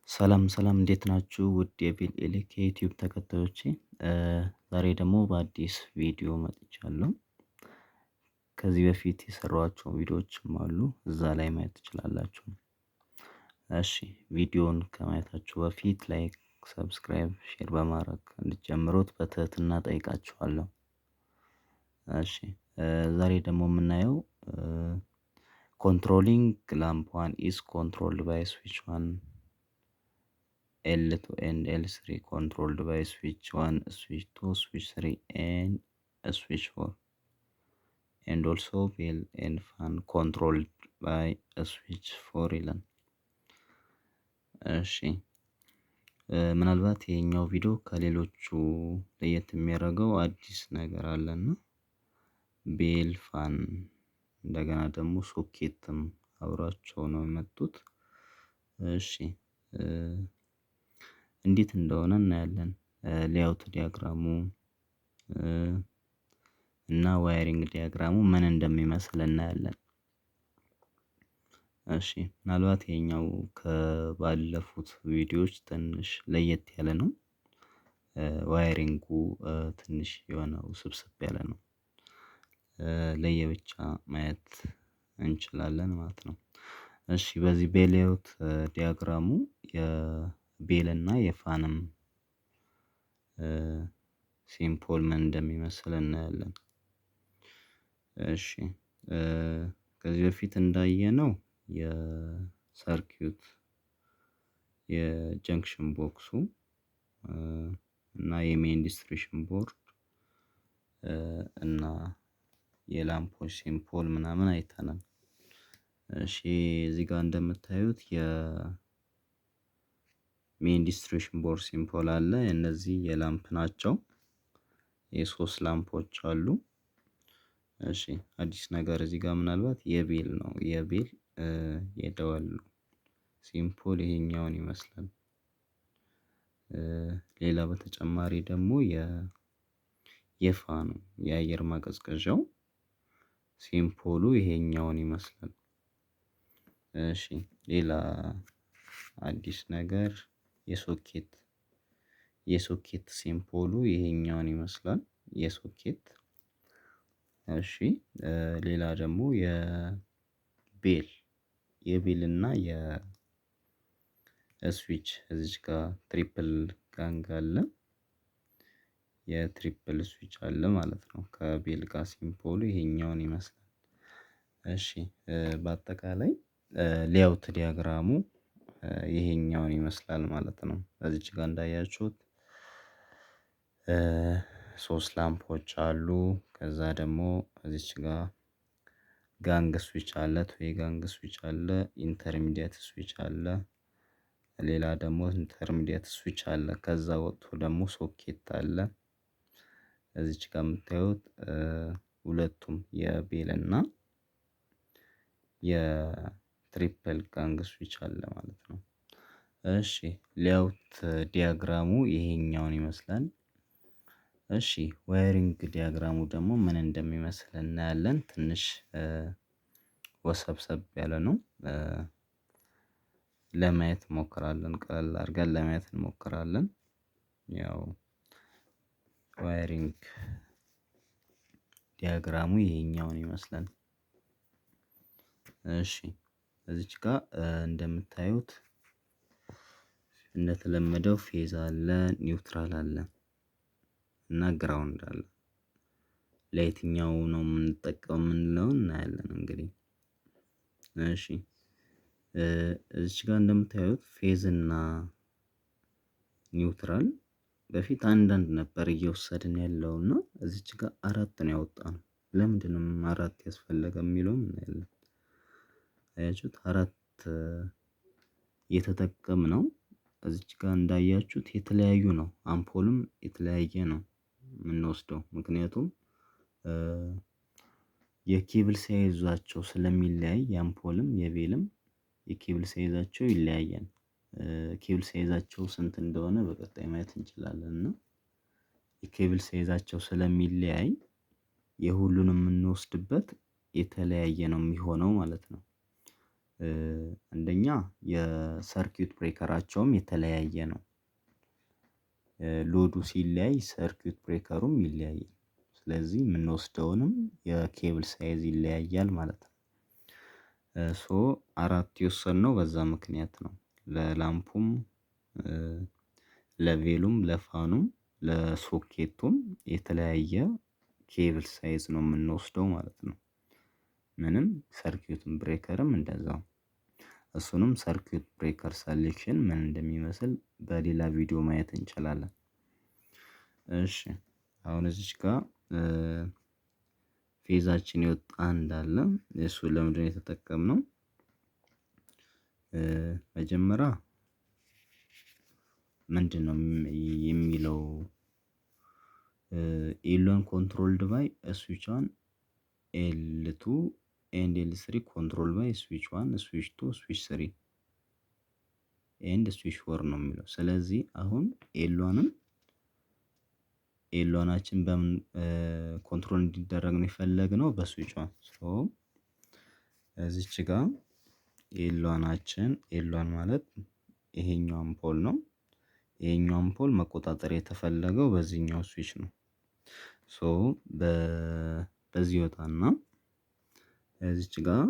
ሰላም ሰላም እንዴት ናችሁ? ውድ የቢል ኤሌክ የዩቲዩብ ተከታዮቼ ዛሬ ደግሞ በአዲስ ቪዲዮ መጥቻለሁ። ከዚህ በፊት የሰራኋቸው ቪዲዮዎችም አሉ እዛ ላይ ማየት ትችላላችሁ። እሺ ቪዲዮውን ከማየታችሁ በፊት ላይክ፣ ሰብስክራይብ፣ ሼር በማድረግ እንድትጀምሩት በትህትና ጠይቃችኋለሁ። እሺ ዛሬ ደግሞ የምናየው controlling lamp 1 is controlled by switch 1 L2 and L3 controlled by switch 1, switch 2, switch 3 and switch 4, and also bell and fan controlled by switch 4 ይላል። እሺ ምናልባት ይሄኛው ቪዲዮ ከሌሎቹ ለየት የሚያደርገው አዲስ ነገር አለና ቤል ፋን እንደገና ደግሞ ሶኬትም አብሯቸው ነው የመጡት። እሺ እንዴት እንደሆነ እናያለን። ሌአውት ዲያግራሙ እና ዋይሪንግ ዲያግራሙ ምን እንደሚመስል እናያለን። እሺ ምናልባት ይሄኛው ከባለፉት ቪዲዮዎች ትንሽ ለየት ያለ ነው። ዋይሪንጉ ትንሽ የሆነ ውስብስብ ያለ ነው። ለየብቻ ማየት እንችላለን ማለት ነው። እሺ በዚህ በሌአውት ዲያግራሙ የቤል እና የፋንም ሲምፖል ምን እንደሚመስል እናያለን። እሺ ከዚህ በፊት እንዳየነው የሰርኪዩት የጀንክሽን ቦክሱ እና የሜን ዲስትሪቢዩሽን ቦርድ እና የላምፖች ሲምፖል ምናምን አይተናል። እሺ እዚህ ጋር እንደምታዩት የሜን ዲስትሪቢዩሽን ቦርድ ሲምፖል አለ። እነዚህ የላምፕ ናቸው። የሶስት ላምፖች አሉ። እሺ አዲስ ነገር እዚህ ጋር ምናልባት የቤል ነው። የቤል የደወል ሲምፖል ይሄኛውን ይመስላል። ሌላ በተጨማሪ ደግሞ የፋኑ የአየር ማቀዝቀዣው ሲምፖሉ ይሄኛውን ይመስላል። እሺ ሌላ አዲስ ነገር የሶኬት ሲምፖሉ ይሄኛውን ይመስላል። የሶኬት እሺ ሌላ ደግሞ የቤል እና የስዊች እዚች ጋር ትሪፕል ጋንግ አለ። የትሪፕል ስዊች አለ ማለት ነው። ከቤል ጋር ሲምፖሉ ይሄኛውን ይመስላል። እሺ በአጠቃላይ ሌአውት ዲያግራሙ ይሄኛውን ይመስላል ማለት ነው። እዚች ጋር እንዳያችሁት ሶስት ላምፖች አሉ። ከዛ ደግሞ እዚች ጋር ጋንግ ስዊች አለ፣ ቱዌይ ጋንግ ስዊች አለ፣ ኢንተርሚዲየት ስዊች አለ። ሌላ ደግሞ ኢንተርሚዲየት ስዊች አለ። ከዛ ወጥቶ ደግሞ ሶኬት አለ። እዚች ጋር የምታዩት ሁለቱም የቤል እና የትሪፕል ጋንግ ስዊች አለ ማለት ነው። እሺ ሌአውት ዲያግራሙ ይሄኛውን ይመስላል። እሺ ዋይሪንግ ዲያግራሙ ደግሞ ምን እንደሚመስል እናያለን። ትንሽ ወሰብሰብ ያለ ነው። ለማየት እንሞክራለን። ቀለል አድርገን ለማየት እንሞክራለን። ያው ዋይሪንግ ዲያግራሙ ይሄኛውን ይመስላል። እሺ እዚች ጋር እንደምታዩት እንደተለመደው ፌዝ አለ፣ ኒውትራል አለ እና ግራውንድ አለ። ለየትኛው ነው የምንጠቀመው የምንለውን እናያለን እንግዲህ። እሺ እዚች ጋር እንደምታዩት ፌዝ እና ኒውትራል በፊት አንዳንድ ነበር እየወሰድን ያለው እና እዚች ጋር አራት ነው ያወጣነው። ለምንድነው አራት ያስፈለገ የሚለውን እናያለን። አያችሁት አራት የተጠቀምነው እዚች ጋር እንዳያችሁት የተለያዩ ነው። አምፖልም የተለያየ ነው የምንወስደው ምክንያቱም የኬብል ሳይዛቸው ስለሚለያይ የአምፖልም የቤልም የኬብል ሳይዛቸው ይለያያል። ኬብል ሳይዛቸው ስንት እንደሆነ በቀጣይ ማየት እንችላለን። እና የኬብል ሳይዛቸው ስለሚለያይ የሁሉንም የምንወስድበት የተለያየ ነው የሚሆነው ማለት ነው። አንደኛ የሰርኪዩት ብሬከራቸውም የተለያየ ነው። ሎዱ ሲለያይ ሰርኪዩት ብሬከሩም ይለያያል። ስለዚህ የምንወስደውንም የኬብል ሳይዝ ይለያያል ማለት ነው። ሶ 4 የወሰድነው በዛ ምክንያት ነው። ለላምፑም ለቬሉም ለፋኑም ለሶኬቱም የተለያየ ኬብል ሳይዝ ነው የምንወስደው ማለት ነው። ምንም ሰርኪዩትን ብሬከርም እንደዛው። እሱንም ሰርኪዩት ብሬከር ሰሌክሽን ምን እንደሚመስል በሌላ ቪዲዮ ማየት እንችላለን። እሺ አሁን እዚች ጋር ፌዛችን የወጣ እንዳለ እሱን ለምንድነው የተጠቀምነው? መጀመሪያ ምንድነው የሚለው ኤል1 ኮንትሮልድ ባይ ስዊች 1 ኤል2 ኤንድ ኤል3 ኮንትሮል ባይ ስዊች 1 ስዊች 2 ስዊች 3 ኤንድ ስዊች 4 ነው የሚለው። ስለዚህ አሁን ኤል1ችን በምን ኮንትሮል እንዲደረግ ነው የፈለግነው? በስዊች 1። ሶ እዚች ጋር ኤል1 ማለት ይሄኛው አምፖል ነው። ይሄኛው አምፖል መቆጣጠር የተፈለገው በዚህኛው ስዊች ነው። ሶ በዚህ ወጣና እዚች ጋር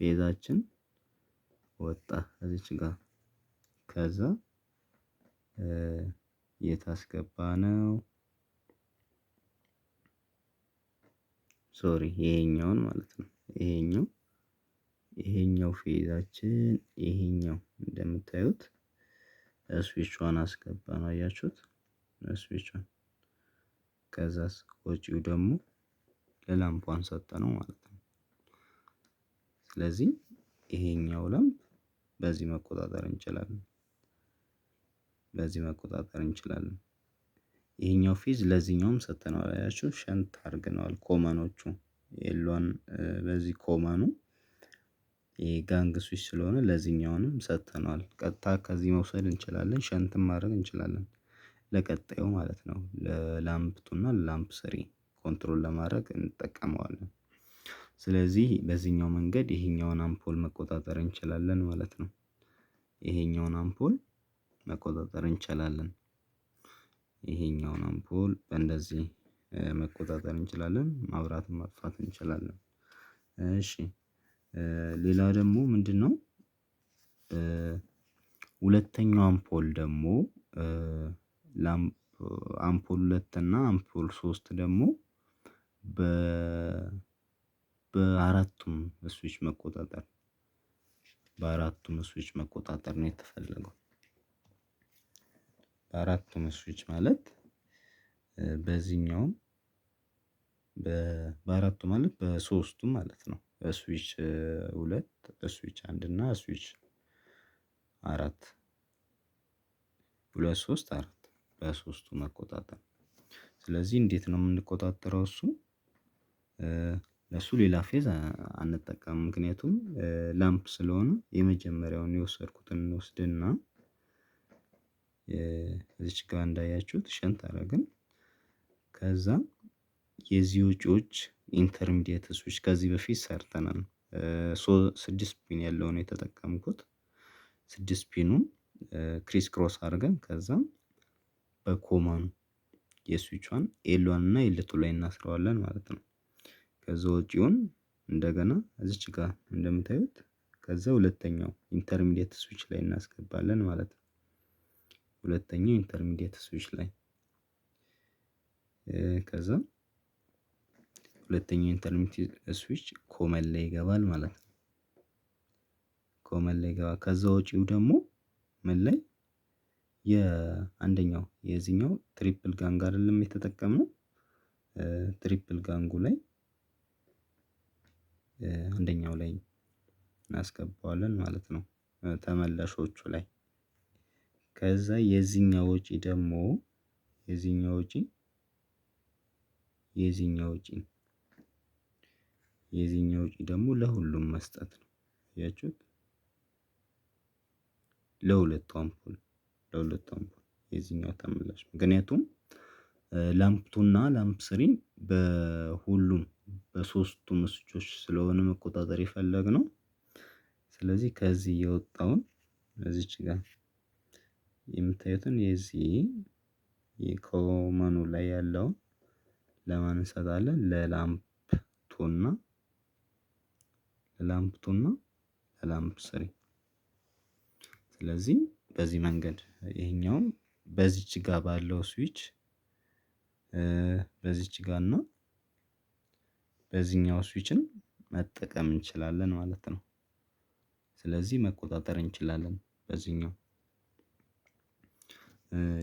ፌዛችን ወጣ እዚች ጋር ከዛ የታስገባ ነው ሶሪ ይሄኛውን ማለት ነው። ይሄኛው ፌዛችን ይሄኛው እንደምታዩት ስዊቿን አስገባ ነው። አያችሁት? ስዊቿን ከዛስ ወጪው ደግሞ ለላምፓን ሰጠነው ማለት ነው። ስለዚህ ይሄኛው ላምፕ በዚህ መቆጣጠር እንችላለን። ይሄኛው ፌዝ ለዚህኛውም ሰጥተነዋል። አያችሁ ሸንት አድርገነዋል። ኮመኖቹ ኤል1 በዚህ ኮመኑ ጋንግ ስዊች ስለሆነ ለዚህኛውንም ሰጥተነዋል። ቀጥታ ከዚህ መውሰድ እንችላለን፣ ሸንትም ማድረግ እንችላለን። ለቀጣዩ ማለት ነው። ለላምፕ 2 እና ለላምፕ 3 ኮንትሮል ለማድረግ እንጠቀመዋለን። ስለዚህ በዚህኛው መንገድ ይሄኛውን አምፖል መቆጣጠር እንችላለን ማለት ነው። ይሄኛውን አምፖል መቆጣጠር እንችላለን። ይሄኛውን አምፖል በእንደዚህ መቆጣጠር እንችላለን፣ ማብራትም ማጥፋት እንችላለን። እሺ ሌላ ደግሞ ምንድነው? ሁለተኛው አምፖል ደግሞ አምፖል 2 እና አምፖል 3 ደግሞ በአራቱም ስዊች መቆጣጠር ነው የተፈለገው። በአራቱም ስዊች ማለት በዚህኛውም በአራቱ ማለት በሶስቱ ማለት ነው። ስዊች 2 ስዊች 1 እና ስዊች 4 2 3 4 በሶስቱ መቆጣጠር። ስለዚህ እንዴት ነው የምንቆጣጠረው? ለሱ ሌላ ፌዝ አንጠቀምም። ምክንያቱም ላምፕ ስለሆነ የመጀመሪያውን የወሰድኩትን እንወስድና እዚች ጋር እንዳያችሁት ሸንት አደረግን። ከዛ የዚህ ውጪዎች ኢንተርሚዲየት ስዊች ከዚህ በፊት ሰርተናል። 6 ፒን ያለውን የተጠቀምኩት 6 ፒኑን ክሪስ ክሮስ አድርገን ከዛ በኮመኑ የስዊቿን ኤል1 እና ኤል2 ላይ እናስረዋለን ማለት ነው። ከዛ ውጪውን እንደገና እዚች ጋር እንደምታዩት ከዛ ሁለተኛው ኢንተርሚዲየት ስዊች ላይ እናስገባለን ማለት ነው። ሁለተኛው ኢንተርሚዲየት ስዊች ላይ ከዛ ሁለተኛው ኢንተርሚዲየት ስዊች ኮመን ላይ ይገባል ማለት ነው። ኮመን ላይ ይገባል። ከዛ ውጪው ደግሞ ምን ላይ የአንደኛው የዚህኛው ትሪፕል ጋንግ አይደለም የተጠቀምነው። ትሪፕል ጋንጉ ላይ አንደኛው ላይ እናስገባዋለን ማለት ነው። ተመላሾቹ ላይ ከዛ የዚህኛው ወጪ ደግሞ ለሁሉም መስጠት ነው። ያያችሁት? ለሁለቱ አምፖል የዚህኛው ተመላሽ ምክንያቱም ላምፕ ቱ እና ላምፕ ስሪ በሁሉም በሶስቱም ስዊቾች ስለሆነ መቆጣጠር የፈለግነው። ስለዚህ ከዚህ የወጣውን እዚች ጋር የምታዩትን የዚህ የኮመኑ ላይ ያለውን ለማን እንሰጣለን? ለላምፕ ቱና ለላምፕ ስሪ። ስለዚህ በዚህ መንገድ ይሄኛውም በዚች ጋር ባለው ስዊች በዚች ጋር እና በዚህኛው ስዊችን መጠቀም እንችላለን ማለት ነው። ስለዚህ መቆጣጠር እንችላለን በዚህኛው።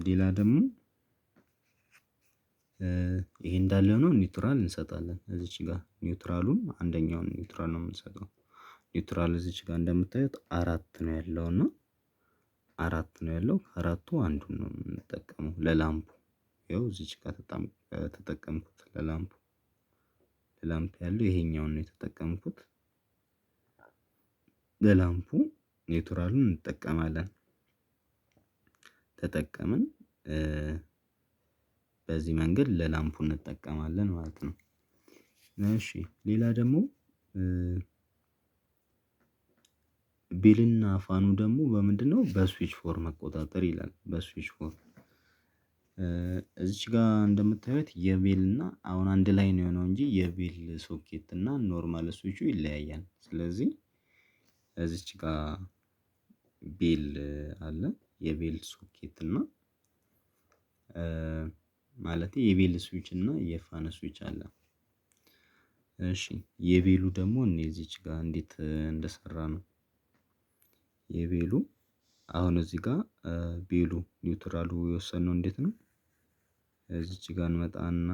ሌላ ደግሞ ይሄ እንዳለ ሆኖ ኒውትራል እንሰጣለን እዚች ጋር ኒውትራሉን አንደኛውን ኒውትራል ነው የምንሰጠው። ኒውትራል እዚች ጋር እንደምታዩት አራት ነው ያለው እና አራት ነው ያለው ከአራቱ አንዱን ነው የምንጠቀመው ለላምፑ። ያው እዚች ጋር ተጠቀምኩት ለላምፑ ያለው ይሄኛውን ነው የተጠቀምኩት። ለላምፑ ኒውትራሉን እንጠቀማለን። ተጠቀምን በዚህ መንገድ ለላምፑ እንጠቀማለን ማለት ነው። እሺ ሌላ ደግሞ ቤልና ፋኑ ደግሞ በምንድነው? በስዊች ፎር መቆጣጠር ይላል። በስዊች ፎር እዚች ጋር እንደምታዩት የቤል እና አሁን አንድ ላይ ነው የሆነው እንጂ የቤል ሶኬት እና ኖርማል ስዊቹ ይለያያል። ስለዚህ እዚች ጋር ቤል አለ የቤል ሶኬት እና ማለት የቤል ስዊች እና የፋን ስዊች አለ። እሺ የቤሉ ደግሞ እዚች ጋር እንዴት እንደሰራ ነው። የቤሉ አሁን እዚህ ጋር ቤሉ ኒውትራሉ የወሰነው እንዴት ነው? እዚች ጋር እንመጣና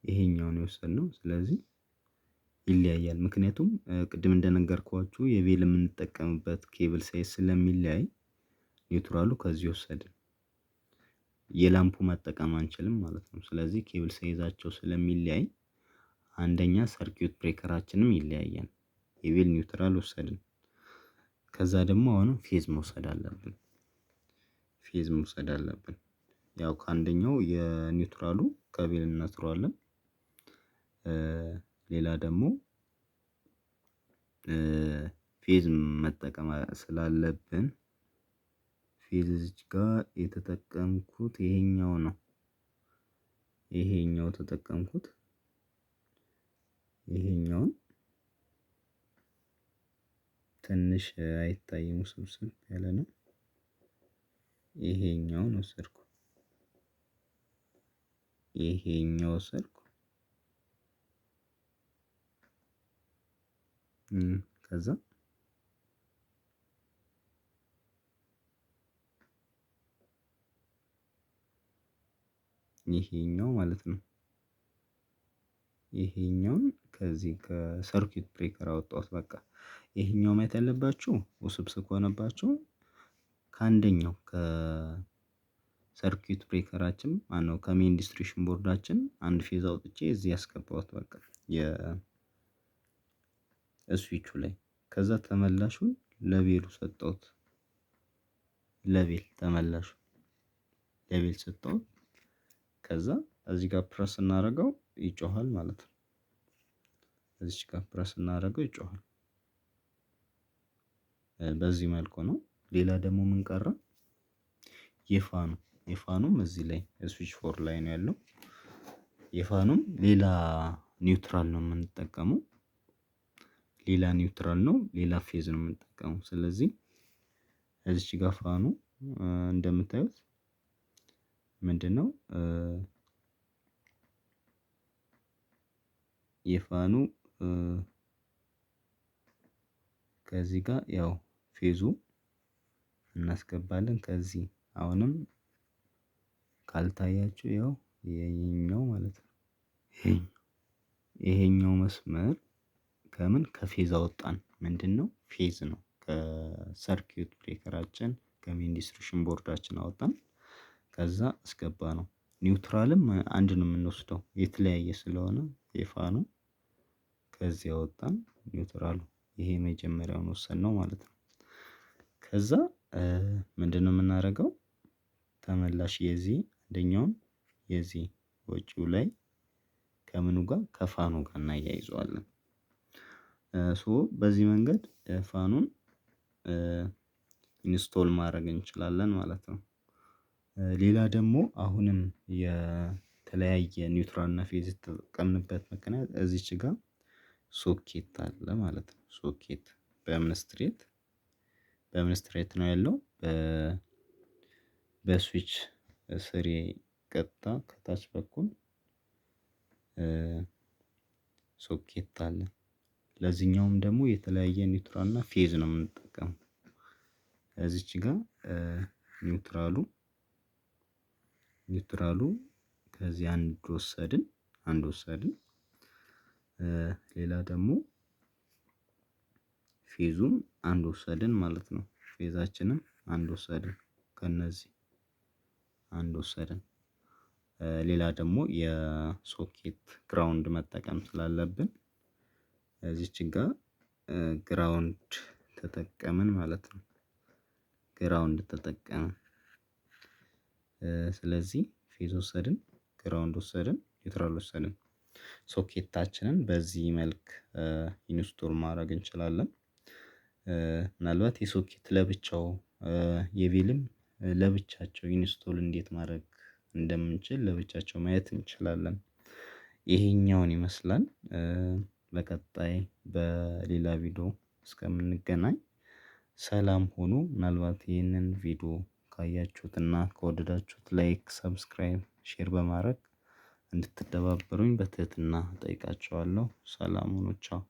ይሄኛውን የወሰድነው ስለዚህ ይለያያል። ምክንያቱም ቅድም እንደነገርኳችሁ የቤል የምንጠቀምበት ኬብል ሳይዝ ስለሚለያይ ኒውትራሉ ከዚህ ወሰድን። የላምፑ መጠቀም አንችልም ማለት ነው። ስለዚህ ኬብል ሳይዛቸው ስለሚለያይ አንደኛ ሰርኪዩት ብሬከራችንም ይለያያል። የቤል ኒውትራል ወሰድን። ከዛ ደግሞ አሁንም ፌዝ መውሰድ አለብን። ያው ከአንደኛው የኒውትራሉ ከቤል እናስረዋለን። ሌላ ደግሞ ፌዝ መጠቀም ስላለብን ፌዝ እዚች ጋር የተጠቀምኩት ይሄኛው ነው። ይሄኛው ተጠቀምኩት ይሄኛውን ትንሽ አይታይም ውስብስብ ያለ ነው። ይሄኛውን ወሰድኩ። ከዛ ይሄኛው ማለት ነው። ይሄኛውን ከዚህ ከሰርኪዩት ብሬከር አወጣሁት። በቃ ይሄኛው ማየት ያለባችሁ ውስብስብ ከሆነባችሁ ከአንደኛው ከሰርኪዩት ብሬከራችን ማነው ከሜን ዲስትሪቢዩሽን ቦርዳችን አንድ ፌዝ አውጥቼ እዚህ ያስገባሁት በቃ የስዊቹ ላይ። ከዛ ተመላሹን ለቤሉ ሰጠሁት። ለቤል ተመላሹ ለቤል ሰጠሁት። ከዛ እዚህ ጋር ፕረስ እናደርገው ይጮሃል ማለት ነው። እዚች ጋር ፕረስ እናደርገው ይጮሃል። በዚህ መልኩ ነው። ሌላ ደግሞ ምን ቀረ? የፋኑም እዚህ ላይ ስዊች ፎር ላይ ነው ያለው። የፋኑም ሌላ ኒውትራል ነው የምንጠቀመው። ሌላ ኒውትራል ነው ሌላ ፌዝ ነው የምንጠቀመው። ስለዚህ እዚች ጋር ፋኑ እንደምታዩት ምንድነው? የፋኑ ከዚህ ጋር ያው ፌዙ እናስገባለን። ከዚህ አሁንም ካልታያችሁ ያው ይሄኛው ማለት ነው። ይሄኛው መስመር ከምን ከፌዝ አወጣን። ምንድነው? ፌዝ ነው። ከሰርኪዩት ብሬከራችን ከሜን ዲስትሪቢዩሽን ቦርዳችን አወጣን። ከዛ አስገባነው። ኒውትራልም አንድ ነው የምንወስደው የተለያየ ስለሆነ የፋኑ ከዚህ አወጣን ኒውትራሉ ይሄ መጀመሪያውን ወሰድነው ማለት ነው። ከዛ ምንድነው የምናደርገው? ተመላሽ የዚህ አንደኛውን የዚህ ወጪው ላይ ከምኑ ጋር ከፋኑ ጋር እናያይዘዋለን። በዚህ መንገድ ፋኑን ኢንስቶል ማድረግ እንችላለን ማለት ነው። ሌላ ደግሞ አሁንም የተለያየ ኒውትራል እና ፌዝ የተጠቀምንበት ምክንያት እዚች ጋር ሶኬት አለ ማለት ነው። ሶኬት በምን ስትሬት ነው ያለው? በስዊች ስሪ ቀጥታ ከታች በኩል ሶኬት አለ። ለዚህኛውም ደግሞ የተለያየ ኒውትራል እና ፌዝ ነው የምንጠቀመው። እዚች ጋር ኒውትራሉ ከዚህ አንድ ወሰድን። ሌላ ደግሞ ፌዙም አንድ ወሰድን ማለት ነው። ፌዛችንም አንድ ወሰድን ከነዚህ አንድ ወሰድን። ሌላ ደግሞ የሶኬት ግራውንድ መጠቀም ስላለብን እዚች ጋር ግራውንድ ተጠቀምን ማለት ነው። ግራውንድ ተጠቀምን። ስለዚህ ፌዝ ወሰድን፣ ግራውንድ ወሰድን፣ ኒውትራል ወሰድን። ሶኬታችንን በዚህ መልክ ኢንስቶል ማድረግ እንችላለን። ምናልባት የሶኬት ለብቻው የቪልም ለብቻቸው ኢንስቶል እንዴት ማድረግ እንደምንችል ለብቻቸው ማየት እንችላለን። ይሄኛውን ይመስላል። በቀጣይ በሌላ ቪዲዮ እስከምንገናኝ ሰላም ሁኑ። ምናልባት ይህንን ቪዲዮ ካያችሁትና ከወደዳችሁት ላይክ፣ ሰብስክራይብ፣ ሼር በማድረግ እንድትተባበሩኝ በትህትና እጠይቃችኋለሁ። ሰላም ሁኑ። ቻው።